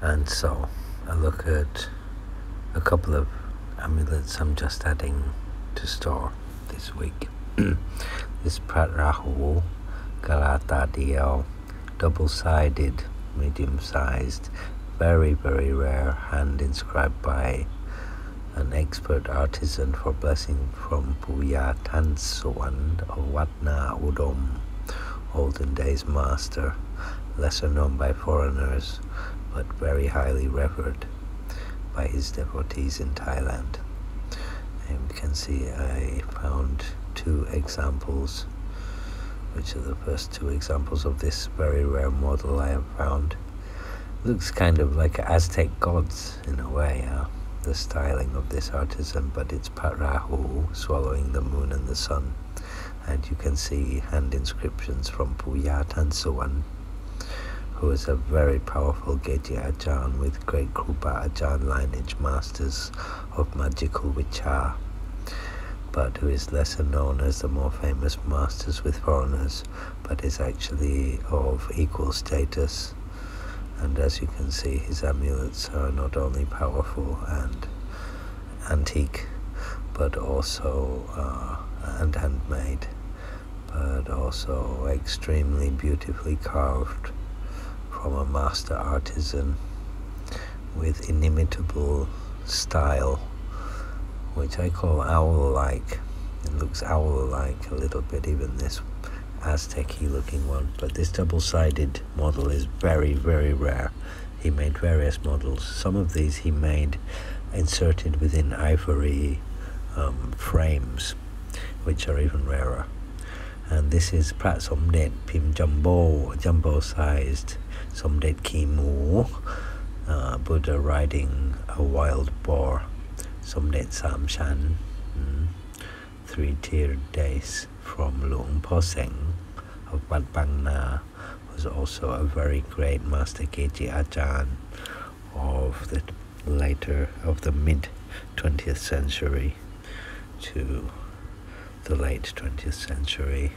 And so I look at a couple of amulets I'm just adding to store this week. This Rahu, Galata Diaw, double-sided, medium-sized, very, very rare, hand inscribed by an expert artisan for blessing from Puya Tan Suan of Wat Na Udom, olden days master, lesser known by foreigners, but very highly revered by his devotees in Thailand. And you can see I found 2 examples, which are the first 2 examples of this very rare model I have found. Looks kind of like Aztec gods in a way, the styling of this artisan, but it's Rahu swallowing the moon and the sun. And you can see hand inscriptions from Puya Tan Suan, who is a very powerful Geji Ajahn with great Krupa Ajahn lineage masters of magical Vichar, but who is lesser known as the more famous masters with foreigners, but is actually of equal status. And as you can see, his amulets are not only powerful and antique, but also and handmade, but also extremely beautifully carved from a master artisan with inimitable style, which I call owl-like. It looks owl-like a little bit, even this Aztec-y looking one, but this double-sided model is very, very rare. He made various models. Some of these he made inserted within ivory frames, which are even rarer. And this is Pra Somdej Pim jumbo-sized Somdej Kimu, Buddha riding a wild boar, Somdej Sam Shan, 3-tiered days from Luang Seng of Wat Bang Na, was also a very great master Geji Ajahn of the mid 20th century to the late 20th century.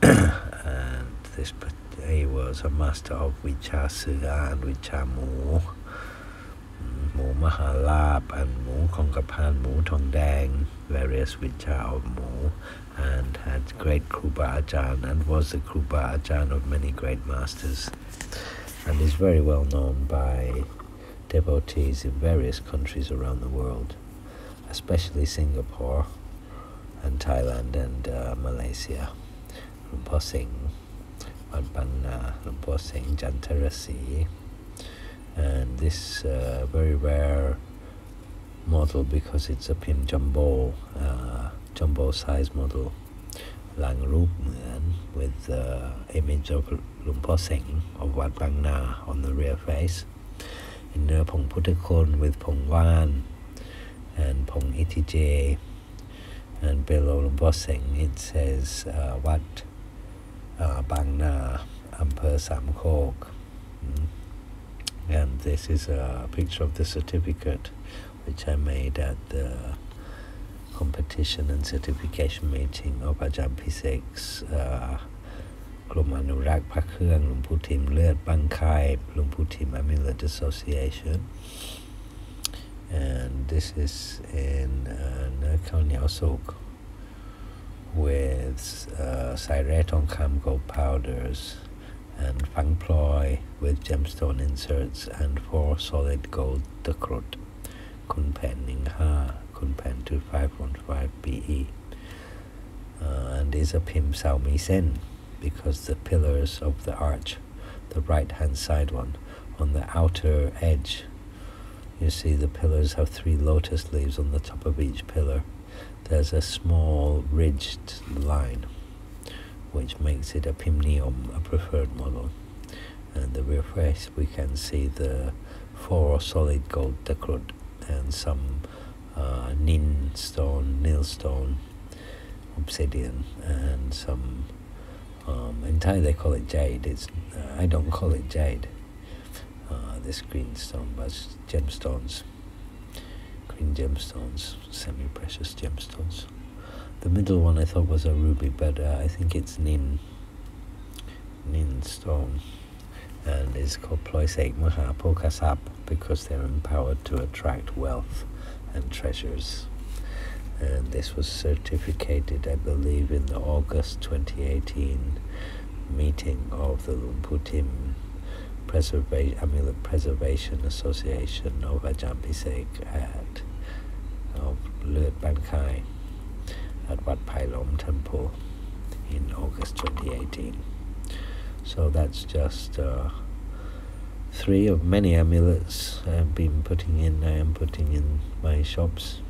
And he was a master of Vichar Suan and Vichar Mu Mahalab and Mu Kongkapan, Mu Tong Dang, various Vichar of Mu, and had great Krupa Ajahn and was the Krupa Ajahn of many great masters, and is very well known by devotees in various countries around the world, especially Singapore and Thailand and Malaysia. Luang Seng, Wat Bang Na, Luang Seng Jantarasi, and this very rare model because it's a Pim Jumbo, jumbo-size model, Lang Rup Nguyen, with the image of Luang Seng of Wat Bang Na on the rear face, in Nuea Pong Putakon with Pong Wan and Pong Itij, and below Luang Seng it says Wat Bang Na, Amper Sam Kok. And this is a picture of the certificate which I made at the competition and certification meeting of Ajahn Pisek's Kuman Luang Putim Lut Bang Khai Luang Putim Amulet Association. And this is in Hniaw Sukh with Sai Tong Kam gold powders and Fang Ploi with gemstone inserts and 4 solid gold Takrut, Khun Phaen Khun Phaen 2515 BE, and is a Pim Sao Mi Sen, because the pillars of the arch, the right hand side one, on the outer edge, you see the pillars have 3 lotus leaves on the top of each pillar. There's a small ridged line which makes it a Pimnium, a preferred model. And the rear face, we can see the 4 solid gold Takrut and some Nil stone, obsidian, and some, in Thai they call it jade. I don't call it jade, this green stone, but gemstones, green gemstones, semi-precious gemstones. The middle one I thought was a ruby, but I think it's Nin stone. and it's called Ploi Sek Maha Pokasap because they're empowered to attract wealth and treasures. And this was certificated, I believe, in the August 2018 meeting of the Lumputim Amulet Preservation Association of Ajahn Pisek of Lut Ban Khai at Wat Pai Lom Temple in August 2018. So that's just 3 of many amulets I am putting in my shops.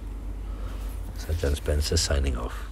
So John Spencer signing off.